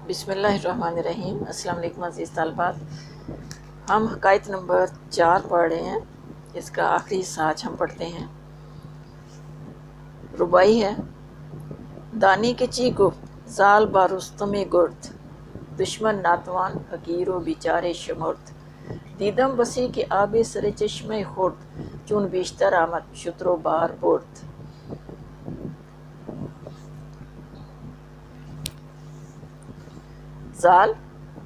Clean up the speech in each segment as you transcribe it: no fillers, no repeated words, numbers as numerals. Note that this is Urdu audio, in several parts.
بسم اللہ الرحمن الرحیم۔ السلام علیکم عزیز طالبات، ہم حکایت نمبر 4 پڑھ رہے ہیں۔ اس کا آخری حصہ آج ہم پڑھتے ہیں۔ ربائی ہے: دانی کے چی گفت زال با رستم گرد، دشمن ناتوان حقیر و بیچارے شمرد، دیدم بسی کے آب سر چشمہ خورد، چون بیشتر آمد شتر و بار برد۔ زال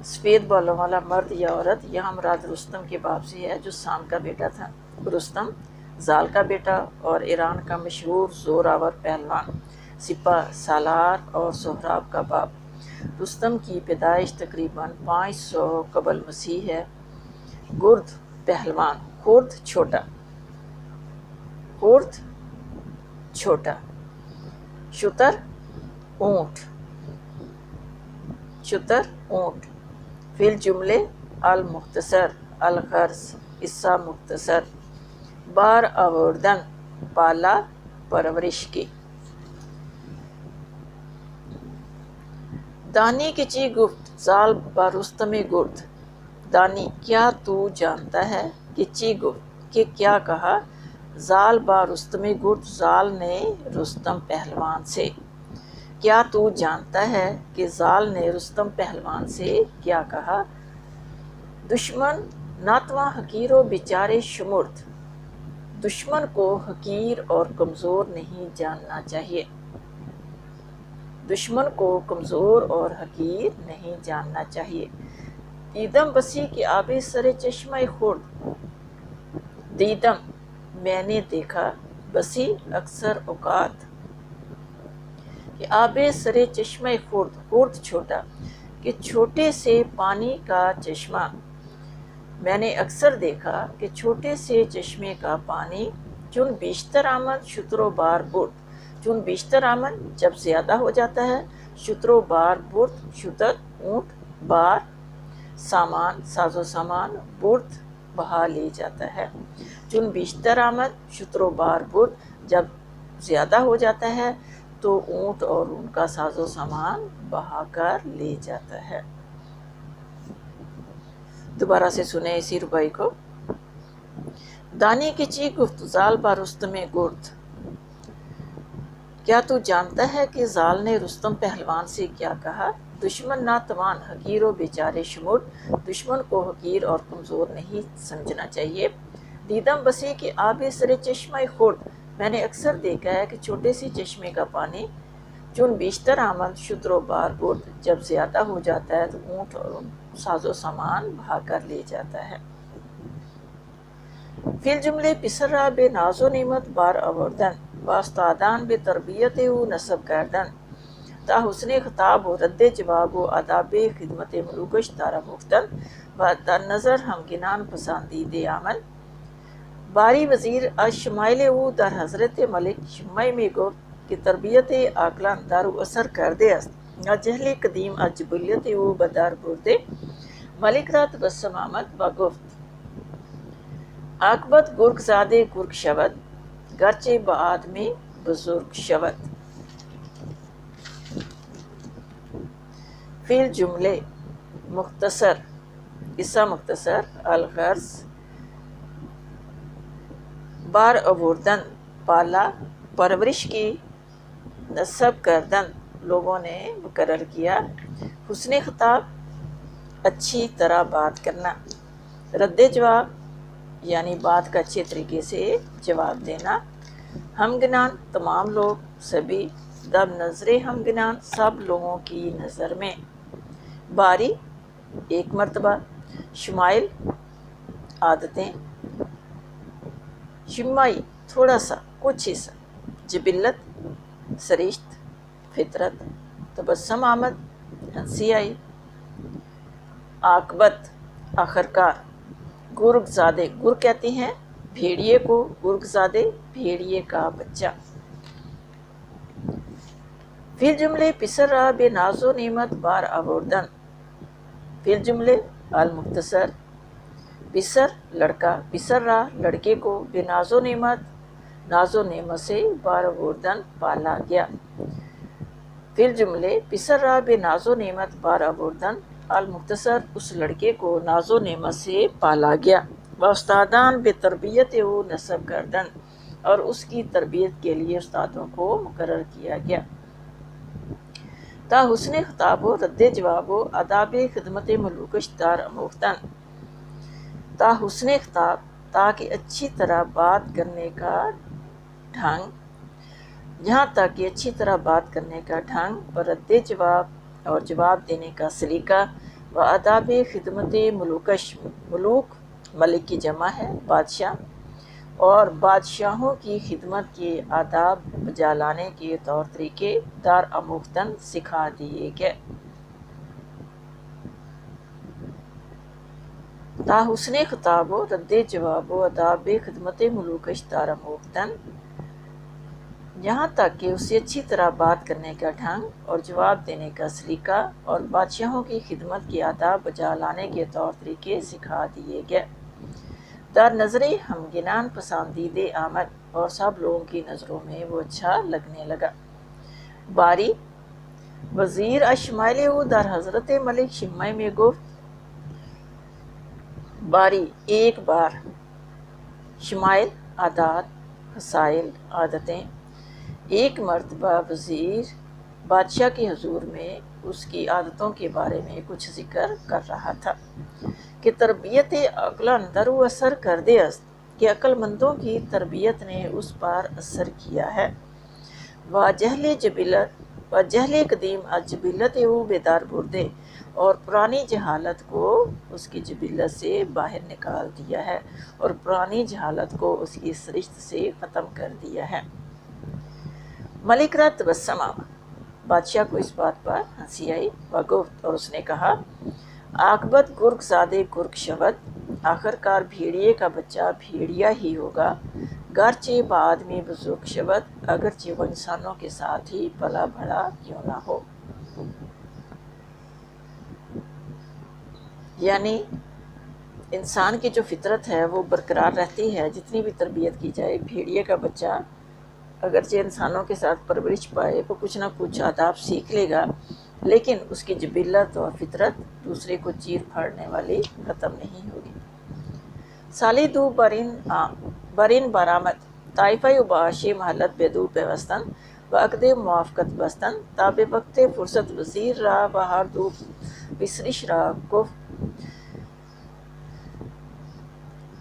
سفید بالوں والا مرد یا عورت، یہاں مراد رستم کے باپ سے ہے جو سام کا بیٹا تھا۔ رستم زال کا بیٹا اور ایران کا مشہور زور آور پہلوان، سپہ سالار اور سہراب کا باپ۔ رستم کی پیدائش تقریباً 500 قبل مسیح ہے۔ گرد پہلوان، خورد چھوٹا، خورد چھوٹا، شتر اونٹ، شتر اونٹ۔ فی الجملے المختصر الغرض قصہ مختصر، بار آوردن پالا پرورش کی۔ دانی کے چی گفت زال با رستم گرد، دانی کیا تو جانتا ہے کہ چی گفت کہ کیا کہا، زال با رستم گرد زال نے رستم پہلوان سے، کیا تو جانتا ہے کہ زال نے رستم پہلوان سے کیا کہا، دشمن ناتواں حقیر و بیچارے شمرد، دشمن کو حقیر اور کمزور نہیں جاننا چاہیے، دشمن کو کمزور اور حقیر نہیں جاننا چاہیے۔ دیدم بسی کے آب سر چشمہ خورد، دیدم میں نے دیکھا، بسی اکثر اوقات، کہ آب سر چشمہ خورد، خورد چھوٹا، کہ چھوٹے سے پانی کا چشمہ، میں نے اکثر دیکھا کہ چھوٹے سے چشمے کا پانی، چون بیشتر آمد شتر و بار برد، چون بیشتر آمد جب زیادہ ہو جاتا ہے، شتر و بار برد شتر اونٹ، بار سامان ساز و سامان، برد بہا لے جاتا ہے، چون بیشتر آمد شتر و بار برد جب زیادہ ہو جاتا ہے تو اونٹ اور ان کا ساز و سامان بہا کر لے جاتا ہے۔ دوبارہ سے سنیں اسی ربائی کو۔ دانی کی چی گفت زال با رستم گرد، کیا تو جانتا ہے کہ زال نے رستم پہلوان سے کیا کہا، دشمن ناتوان حقیر و بیچارے شمرد، دشمن کو حقیر اور کمزور نہیں سمجھنا چاہیے۔ دیدم بسی کے آب سر چشمہ خورد، میں نے اکثر دیکھا ہے کہ چھوٹے سے چشمے کا پانی، چون بیشتر آمد شتر و بار برد جب زیادہ ہو جاتا ہے تو اونٹ اور ساز و سامان بہا کر لے جاتا ہے۔ فی الجملے پسر را بے ناز و نعمت بار آوردن، با استادان بے تربیت و نصب کردن، تا حسن خطاب و رد جواب و آداب خدمت ملوکش دارا گفتن، و در نظر ہمگنان پسندید عمل، باری وزیر از شمائل او در حضرت ملک شمع میں گفت کہ تربیت عاقلان دارو اثر کرده است، از جهل قدیم از جبلیت او بدار برده، ملک را تبسم آمد و گفت عاقبت گرگ زاده گرگ شود، گرچه به آدمی بزرگ شود۔ فی الجملے مختصر قصہ مختصر الغرض، بار آوردن پالا پرورش کی، نصب کردن لوگوں نے مقرر کیا، حسن خطاب اچھی طرح بات کرنا، رد جواب یعنی بات کا اچھے طریقے سے جواب دینا، ہمگنان تمام لوگ، سبھی، دب نظر ہمگنان سب لوگوں کی نظر میں، باری ایک مرتبہ، شمائل عادتیں، شمائی تھوڑا سا کچھ حصہ، جبلت سرشت فطرت، تبسم آمد ہنسی آئی، عاقبت آخرکار، گرگ زادے گرگ کہتے ہیں بھیڑیے کو، گرگ زادے بھیڑیے کا بچہ۔ فی الجملے پسر را بے ناز و نعمت بار آوردن، فی الجملے المختصر، پسر لڑکا، پسر را لڑکے کو، بے ناز و نعمت ناز و نعمت سے بار آوردن پالا گیا، پھر جملے پسر را بے نازو نعمت بارا بردن، المختصر اس لڑکے کو نازو نعمت سے پالا گیا، و استادان بے تربیت و نصب کردن، اور اس کی تربیت کے لیے استادوں کو مقرر کیا گیا، تا حسن خطاب و رد جواب و آداب خدمت ملوکش دار اموختن، تا حسن خطاب تاکہ اچھی طرح بات کرنے کا ڈھنگ، یہاں تک کہ اچھی طرح بات کرنے کا ڈھنگ، اور رد جواب اور جواب دینے کا سلیقہ، و آداب خدمت ملوکش، ملوک ملک کی جمع ہے بادشاہ، اور بادشاہوں کی خدمت کے آداب بجا لانے کے طور طریقے دار آموختن سکھا دیے گئے، تا حسن خطاب و رد جواب و آداب خدمت ملوکش دار آموختن، یہاں تک کہ اسے اچھی طرح بات کرنے کا ڈھنگ اور جواب دینے کا سلیقہ اور بادشاہوں کی خدمت کے آداب بجا لانے کے طور طریقے سکھا دیے گئے، در نظر ہمگنان پسندیدہ آمد، اور سب لوگوں کی نظروں میں وہ اچھا لگنے لگا، باری وزیر اشمائل او در حضرت ملک شمع میں گفت، باری ایک بار، شمائل عادات، مسائل عادتیں، ایک مرتبہ وزیر بادشاہ کے حضور میں اس کی عادتوں کے بارے میں کچھ ذکر کر رہا تھا کہ تربیت عقل اندر و اثر کردے است، کہ عقل مندوں کی تربیت نے اس پر اثر کیا ہے، و جہل قدیم از جبلت او بیدار بردے، اور پرانی جہالت کو اس کی جبلت سے باہر نکال دیا ہے، اور پرانی جہالت کو اس کی سرشت سے ختم کر دیا ہے، ملک را تبسم آمد، بادشاہ کو اس بات پر ہنسی آئی، و گفت، اور اس نے کہا، عاقبت گرگ زادے گرگ شود، آخر کار بھیڑیے کا بچہ بھیڑیا ہی ہوگا، گرچہ با آدمی بزرگ شود، اگرچہ وہ انسانوں کے ساتھ ہی پلا بڑا کیوں نہ ہو، یعنی انسان کی جو فطرت ہے وہ برقرار رہتی ہے، جتنی بھی تربیت کی جائے، بھیڑیے کا بچہ اگرچہ انسانوں کے ساتھ پرورش پائے، وہ کچھ نہ کچھ آداب سیکھ لے گا، لیکن اس کی جبلت اور فطرت دوسرے کو چیر پھاڑنے والی ختم نہیں ہوگی، سالی دو برین برآمد، طائفہ و بعاشی محلت بدو پیوستن، و عقد موافقت بستن، تا بے وقت فرصت وزیر را و ہر دو بسرش را کف،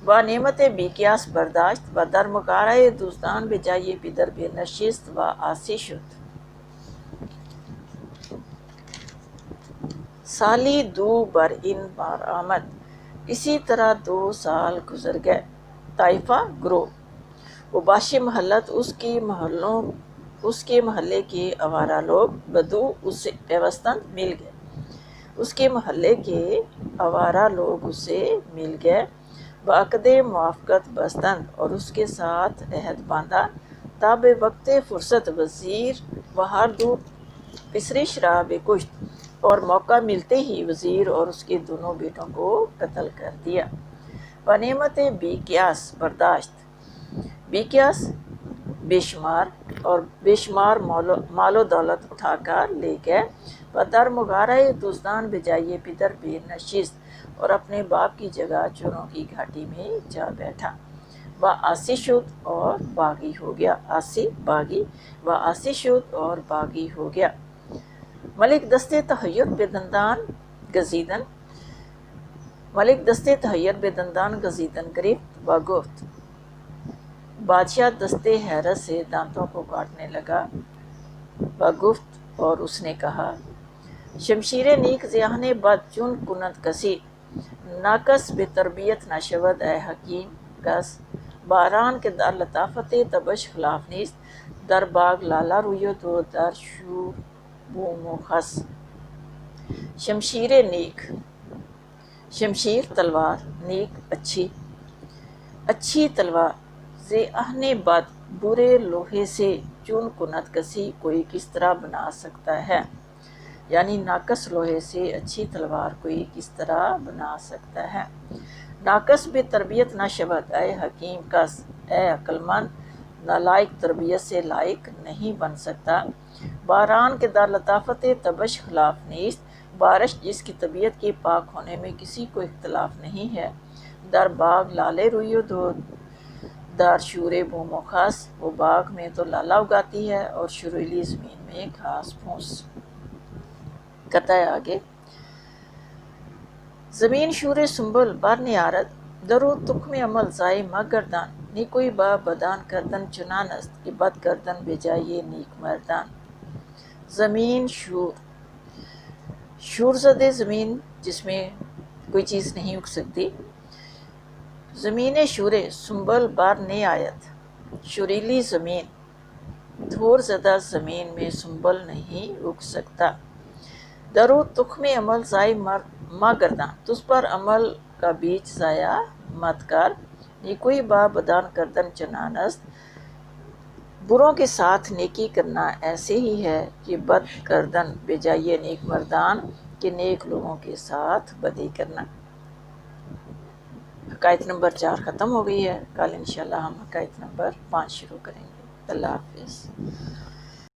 و نعمت بی قیاس برداشت، و در مقارۂ دوستان بجائے پدر بے نشست و آسی شد، سالی دو بر ان بار آمد، اسی طرح 2 سال گزر گئے، طائفہ گروہ، وہ باشی محلت اس کے محلے کے آوارہ لوگ، بدو اس سے پیوستن مل گئے، اس کے محلے کے آوارہ لوگ اس سے مل گئے، بعقد موافقت بستند، اور اس کے ساتھ عہد باندھا، تا بے وقت فرصت وزیر و ہر دو پسرش را بے کشت، اور موقع ملتے ہی وزیر اور اس کے دونوں بیٹوں کو قتل کر دیا، و نعمت بی قیاس برداشت، بی قیاس بے شمار، اور بے شمار مال و دولت اٹھا کر لے گئے، و در مغارۂ دوستان بجائے پدر بے نشست، اور اپنے باپ کی جگہ چوروں کی گھاٹی میں جا بیٹھا، و آسی شد اور باغی ہو گیا، آسی باغی، و آسی شد اور باغی ہو گیا، ملک دستے تحیر بے دندان گزیدن، ملک دستے تحیر بے دندان گزیدن گرفت، و گفت، بادشاہ دستے حیرت سے دانتوں کو کاٹنے لگا، و گفت، اور اس نے کہا، شمشیر نیک زیاہن بد چون کنت کسی، ناکس بے تربیت نہ شود اے حکیم کس، باران کے در لطافت تبش خلاف نیست، در باغ لالا رویت و در شور بوم و خس، شمشیر نیک، شمشیر تلوار، نیک اچھی تلوار، زی اہن بد برے لوہے سے، چون کنت کسی کوئی کس طرح بنا سکتا ہے، یعنی ناقص لوہے سے اچھی تلوار کوئی کس طرح بنا سکتا ہے، ناقص بے تربیت نہ شود اے حکیم کس، اے عقل مند، نالائق تربیت سے لائق نہیں بن سکتا۔ باران کے در لطافت تبش خلاف نیست، بارش جس کی طبیعت کے پاک ہونے میں کسی کو اختلاف نہیں ہے۔ در باغ لالے رویو دو در شور بوم و خاص، وہ باغ میں تو لالا اگاتی ہے اور شریلی زمین میں گھاس پھوس۔ قطع آگے، زمین شور سنبل بر نیارد درو تخم عمل ضائع مگردان، نیکوئی با بدان کردن چنان است کہ بد کردن بجائے نیک مردان۔ زمین شور زدہ زمین جس میں کوئی چیز نہیں اگ سکتی۔ زمین شورے سنبل بار نے آیت، شریلی زمین دھور زدہ زمین میں سنبل نہیں اگ سکتا۔ درو تخم عمل ضائع ماں گردان، تجھ پر عمل کا بیج ضائع مت کر۔ نیکوئی با بدان کردن چنان است، بروں کے ساتھ نیکی کرنا ایسے ہی ہے کہ بد کردن بجائے نیک مردان، کہ نیک لوگوں کے ساتھ بدی کرنا۔ حکایت نمبر 4 ختم ہو گئی ہے، کل انشاءاللہ ہم حکایت نمبر 5 شروع کریں گے۔ اللہ حافظ۔